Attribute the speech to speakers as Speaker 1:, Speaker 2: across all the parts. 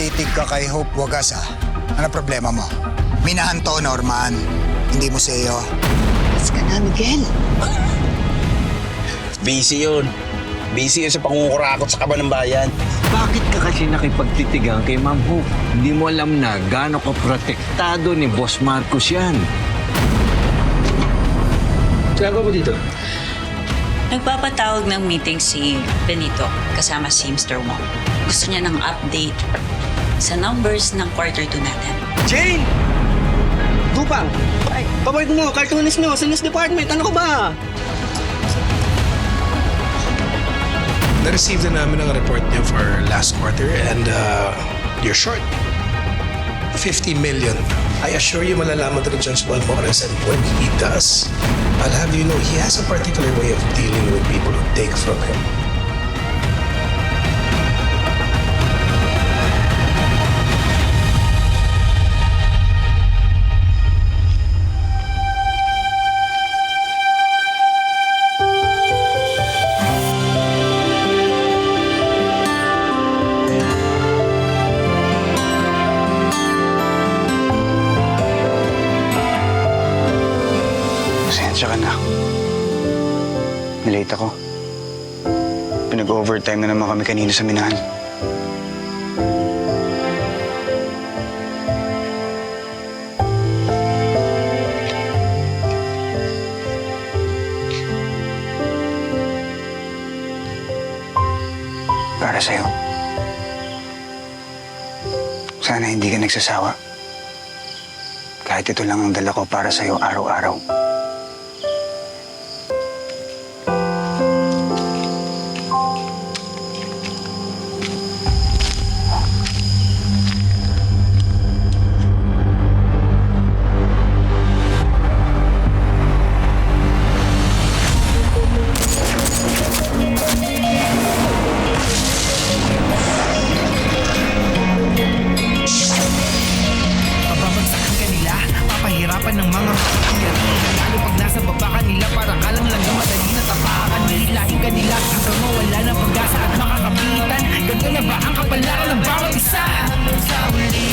Speaker 1: Nagtitig ka kay Hope Wagas, ha? Ano problema mo? Minahan to, Norman. Hindi mo sa'yo.
Speaker 2: Mas ka na, Miguel.
Speaker 3: Busy yun. Busy yun sa pangungurakot sa kaban ng bayan.
Speaker 4: Bakit ka kasi nakipagtitigan kay Ma'am Hope? Hindi mo alam na gaano ka protektado ni Boss Marcos yan.
Speaker 3: Saan mo dito?
Speaker 5: Nagpapatawag ng meeting si Benito kasama si Mr. Wong. Gusto niya ng update sa numbers ng quarter 2 natin.
Speaker 6: Jane! Gupang! Ay, paboy mo, cartoonist nyo, sa news department, ano ka ba?
Speaker 7: Na-receive na namin ang report niyo for last quarter and you're short. 50 million. I assure you malalaman rin Judge Balmores, and when he does, I'll have you know he has a particular way of dealing with people who take from him.
Speaker 8: Pasensya ka na. Nalate ako. Pinag-overtime na naman kami kanina sa minahan. Para sa'yo. Sana hindi ka nagsasawa. Kahit ito lang ang dala ko para sa'yo araw-araw.
Speaker 9: Babagsakan ka nila, papahirapan ng mga makakiyari. Lalo pag nasa baba ka nila, parang kalang lang yung madali na tapakan. Mahilahin ka nila hanggang mawala ng pag-asa at makakapitan. Ganto na ba ang kapalaran ng bawat isa? Sa uli,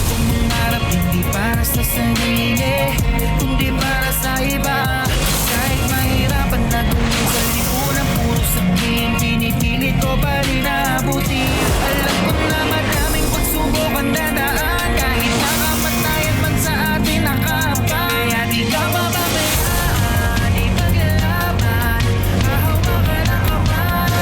Speaker 9: kung mangarap hindi para sa sarili, hindi para sa iba. Kahit mahirapan na tunay sa lipunan, puro sabihin, pinipilit ko pa rin abuti. Alam ko na maraming pagsubok ang dadaan, kahit nakamatayan man sa atin nakapa. Kaya di ka mababayaan, ipaglaban, hahawakan ang kamay.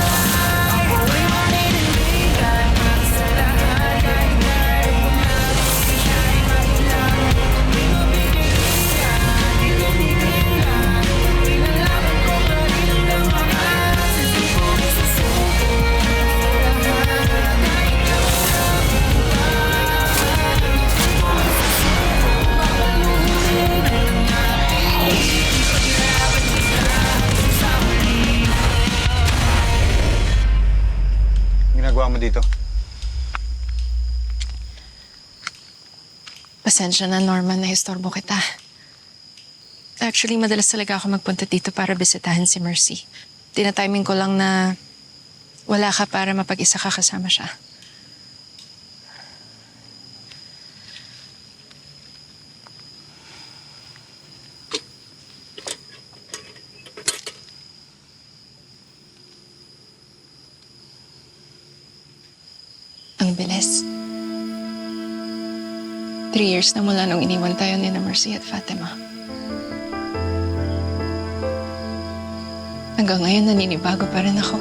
Speaker 9: Ako'y maninindigan para sa lahat, kahit meron ko na siya'y magulang. Di mabibigyan, di ko bibigyan, pinalaban ko pa rin ang lakas. Hindi ko masusuko sa lahat, kahit
Speaker 8: Ginagawa mo dito?
Speaker 2: Pasensya na, Norman, nahistorbo kita. Actually, madalas talaga ako magpunta dito para bisitahin si Mercy. Tinatiming ko lang na wala ka para mapag-isa ka kasama siya. Ang bilis. 3 years na mula nung iniwan tayo ni na Mercy at Fatima. Hanggang ngayon, naninibago pa rin ako.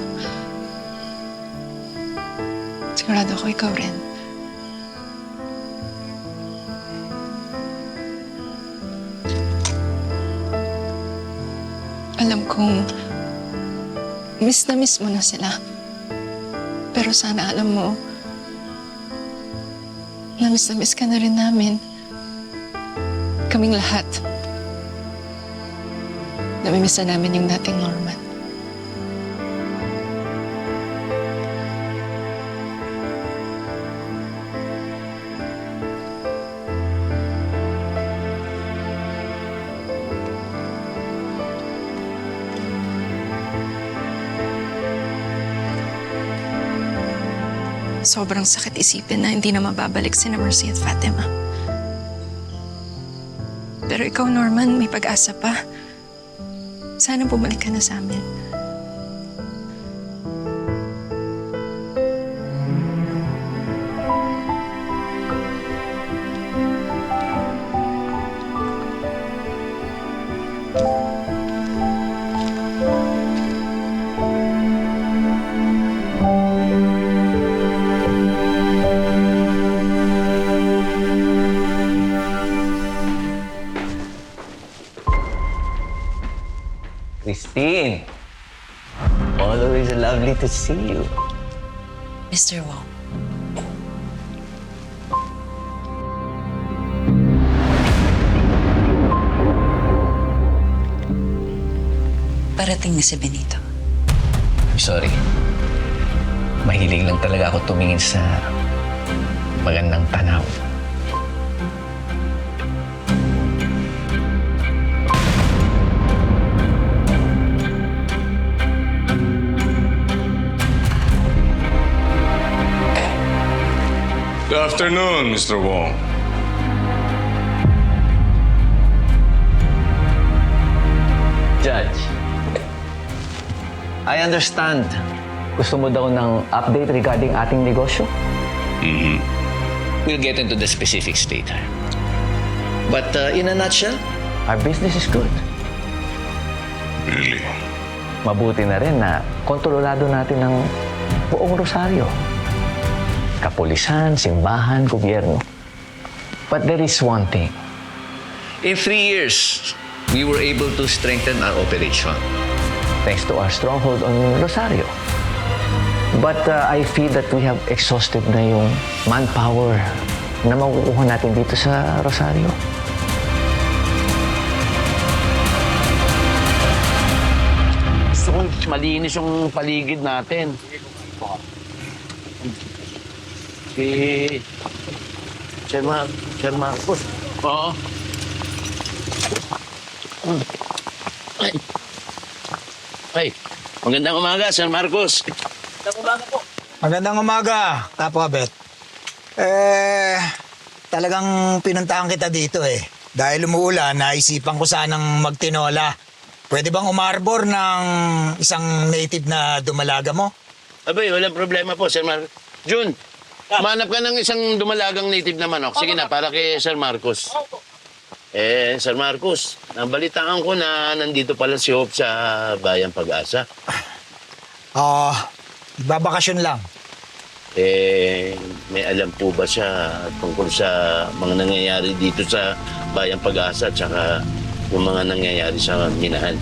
Speaker 2: Sigurado ako ikaw rin. Alam kong miss na miss mo na sila. Pero sana alam mo, na miss ka na rin namin. Kaming lahat. Namimiss na namin yung dating Norman. Sobrang sakit isipin na hindi na mababalik si Mercy at Fatima. Pero ikaw, Norman, may pag-asa pa. Sana bumalik ka na sa amin.
Speaker 4: Christine, always lovely to see you.
Speaker 5: Mr. Wong, parating na si Benito.
Speaker 10: Sorry. Mahilig lang talaga ako tumingin sa magandang tanaw.
Speaker 11: Good afternoon, Mr. Wong.
Speaker 10: Judge, I understand. Gusto mo daw ng update regarding ating negosyo? We'll get into the specifics later. But in a nutshell, our business is good.
Speaker 11: Really?
Speaker 10: Mabuti na rin na kontrolado natin ang buong Rosario. Kapulisan, simbahan, gobyerno. But there is one thing. In 3 years, we were able to strengthen our operation. Thanks to our stronghold on Rosario. But I feel that we have exhausted na yung manpower na makukuha natin dito sa Rosario.
Speaker 3: Gusto kong malinis yung paligid natin. Sir Marcos. Oo. Ay, magandang umaga, Sir Marcos.
Speaker 1: Magandang umaga, Tapo Abet. Talagang pinuntahan kita dito eh. Dahil umuulan, naisipan ko sanang magtinola. Pwede bang umarbor ng isang native na dumalaga mo?
Speaker 3: Abay, walang problema po, Sir Marcos. Jun, manap ka ng isang dumalagang native na manok. Sige na, para kay Sir Marcos. Sir Marcos, nabalitaan ko na nandito pala si Hope sa Bayang Pag-asa.
Speaker 1: Babakasyon lang.
Speaker 3: May alam po ba siya tungkol sa mga nangyayari dito sa Bayang Pag-asa at saka yung mga nangyayari sa Minahan?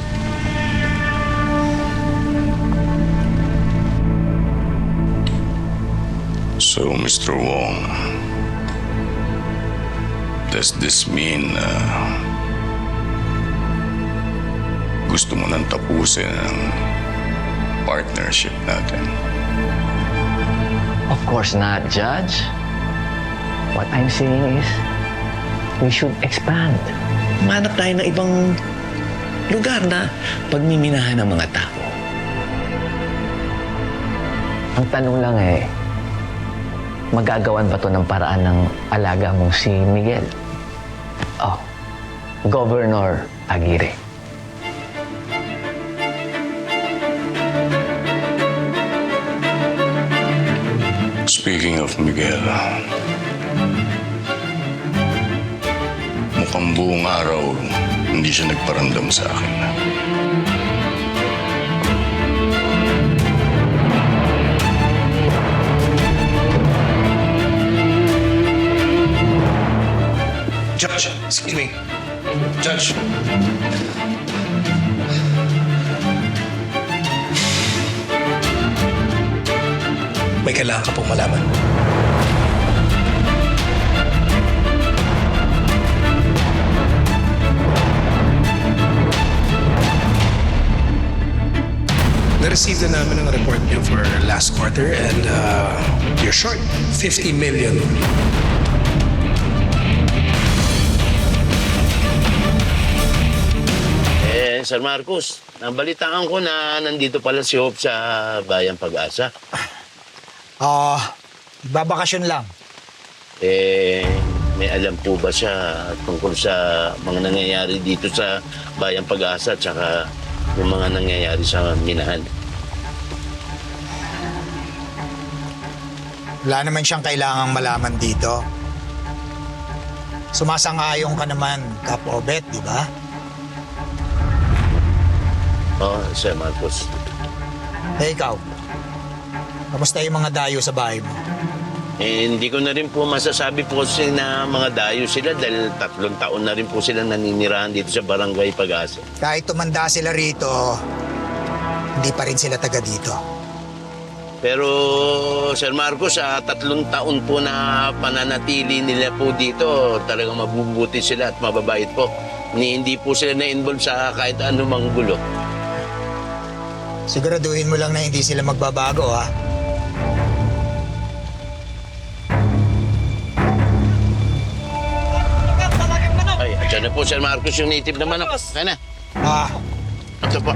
Speaker 11: So, Mr. Wong, does this mean gusto mo nang tapusin ang partnership natin?
Speaker 10: Of course not, Judge. What I'm saying is, we should expand. Manap tayo ng ibang lugar na pagmiminahan ng mga tao. Ang tanong lang magagawan ba to ng paraan ng alaga mong si Miguel? Governor Aguirre.
Speaker 11: Speaking of Miguel, mukhang buong araw hindi siya nagparamdam sa akin.
Speaker 7: Judge, excuse me. Judge. May kailangan ka pong malaman. Na-receive na namin ang report niyo for last quarter and you're short 50 million.
Speaker 3: Sir Marcos, nabalitaan ko na nandito pala si Hope sa Bayang Pag-asa.
Speaker 1: Babakasyon lang.
Speaker 3: May alam po ba siya tungkol sa mga nangyayari dito sa Bayang Pag-asa at saka yung mga nangyayari sa Minahan?
Speaker 1: Wala naman siyang kailangang malaman dito. Sumasang-ayon ka naman, Kap Obet, di ba?
Speaker 3: Oo, Sir Marcos.
Speaker 1: Ikaw, kamusta yung mga dayo sa bahay mo?
Speaker 3: Hindi ko na rin po masasabi po na mga dayo sila dahil 3 taon na rin po sila naninirahan dito sa Barangay Pag-asa.
Speaker 1: Kahit tumanda sila rito, hindi pa rin sila taga dito.
Speaker 3: Pero, Sir Marcos, sa 3 taon po na pananatili nila po dito, talagang mabubuti sila at mababait po. Hindi po sila na-involve sa kahit anumang gulo.
Speaker 1: Siguraduhin mo lang na hindi sila magbabago, ha?
Speaker 3: Ay, dyan na po, Sir Marcos, yung native naman. Kaya na. Ito po.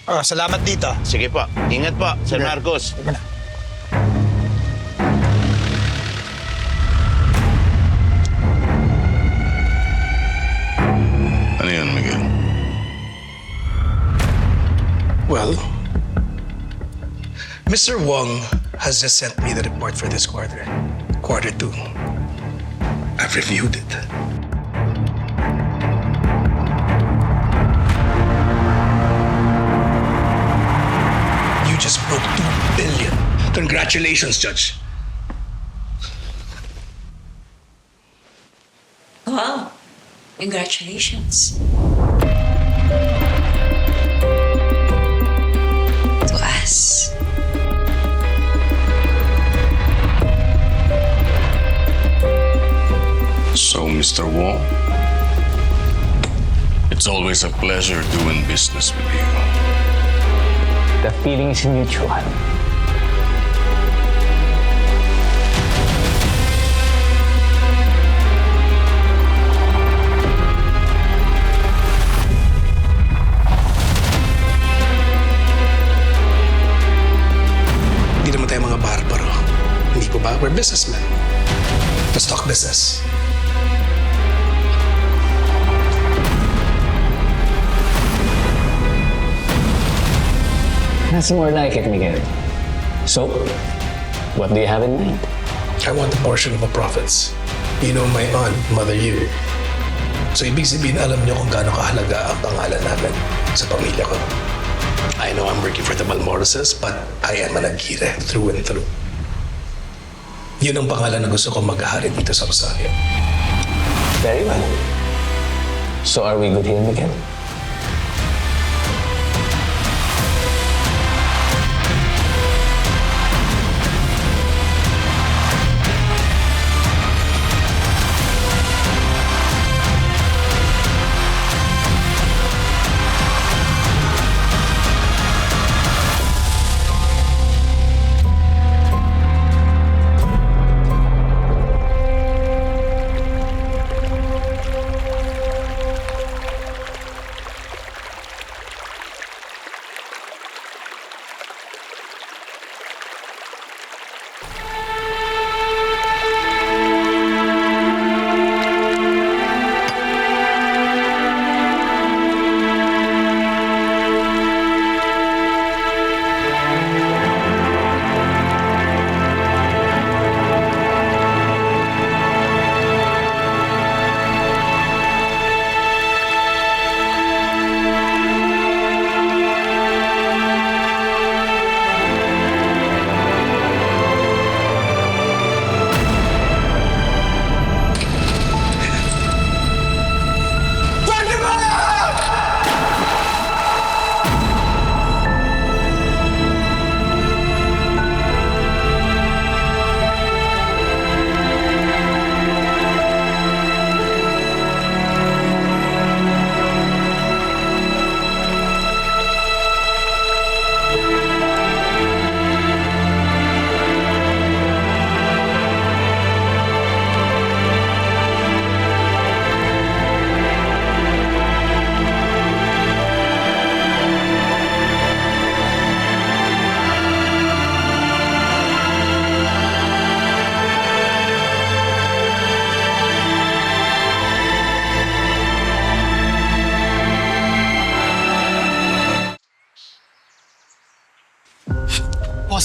Speaker 1: Salamat dito.
Speaker 3: Sige po. Ingat po, Sir
Speaker 1: Sige.
Speaker 3: Marcos.
Speaker 1: Sige na.
Speaker 11: Ano yan, Miguel?
Speaker 7: Well, Mr. Wong has just sent me the report for this quarter. Quarter 2. I've reviewed it. You just broke 2 billion. Congratulations, Judge.
Speaker 5: Wow, congratulations. To us.
Speaker 11: So, Mr. Wong, it's always a pleasure doing business with you.
Speaker 10: The feeling is mutual.
Speaker 7: Hindi naman tayo mga barbaro. Hindi po ba? We're businessmen. Let's talk business.
Speaker 10: That's more like it, Miguel. So, what do you have in mind?
Speaker 7: I want a portion of the profits. You know my aunt, Mother Yu. So ibig sabihin, alam niyo kung gaano kahalaga ang pangalan namin sa pamilya ko. I know I'm working for the Balmoroses, but I am an Aguirre through and through. Yun ang pangalan na gusto ko maghahari dito sa Rosario.
Speaker 10: Very well. So are we good here, Miguel?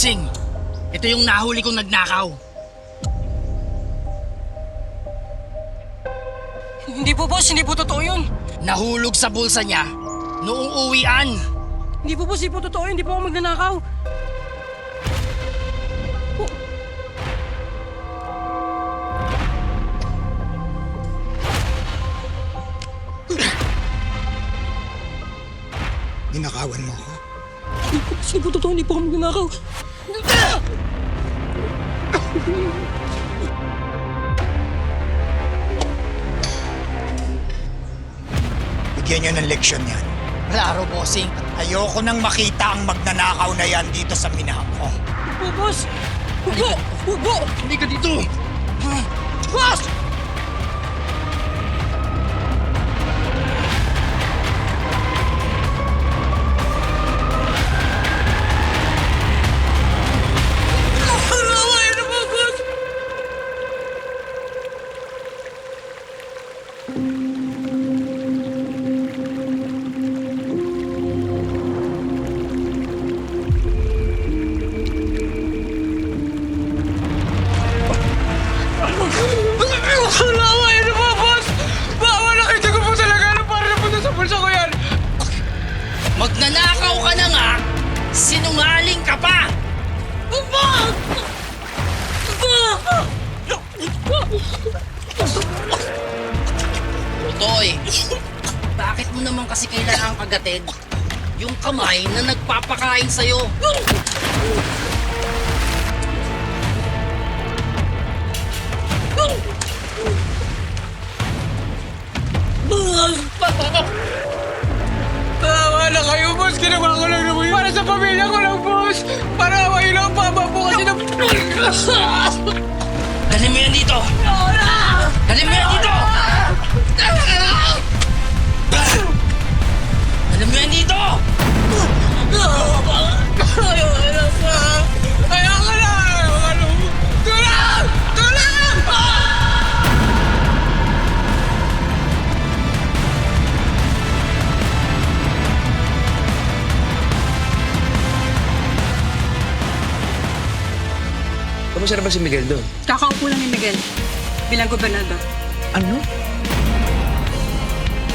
Speaker 9: bossing. Ito yung nahuli kong nagnakaw.
Speaker 6: Hindi po, boss. Hindi po totoo yun.
Speaker 9: Nahulog sa bulsa niya noong uwian.
Speaker 6: Hindi po, boss. Hindi po totoo yun. Hindi po ako magnanakaw.
Speaker 1: Ninakawan mo ako.
Speaker 6: Hindi po totoo. Hindi po ako magnanakaw.
Speaker 1: Bigyan niyo ng leksyon yan.
Speaker 9: Klaro, bossing.
Speaker 1: Ayoko nang makita ang magnanakaw na yan dito sa minahan ko.
Speaker 6: Po, boss. Huwag po. Huwag po.
Speaker 9: Hindi ka dito. Boss! Magnanakaw ka na nga! Sinungaling ka pa! Toy, bakit mo naman kasi kailangang kagatin yung kamay na nagpapakain sa'yo?
Speaker 6: Tawa na kayo, boss. Ginawa ko lang naman yun. Para sa pamilya ko lang, boss. Para kayo lang papa po kasi na...
Speaker 9: Dali mo yan dito! Dali mo yan dito! Dali mo yan dito!
Speaker 6: Ayaw ka na, pa. Ayaw ka na. Ayaw ka na. Tulang! Tulang!
Speaker 10: Kamusta na ba si Miguel doon?
Speaker 12: Kakaupo lang ni Miguel bilang gobernador.
Speaker 10: Ano?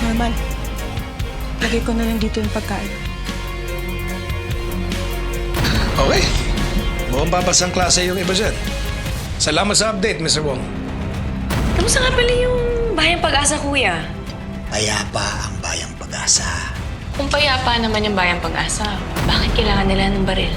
Speaker 12: Norman, lagay ko na lang dito yung pagkain.
Speaker 7: Okay. Mukhang babas ang klase yung iba dyan. Salamat sa update, Mr. Wong.
Speaker 13: Kamusta nga pala yung Bayang Pag-asa, kuya?
Speaker 1: Payapa ang bayang pag-asa.
Speaker 13: Kung payapa naman yung Bayang Pag-asa, bakit kailangan nila ng baril?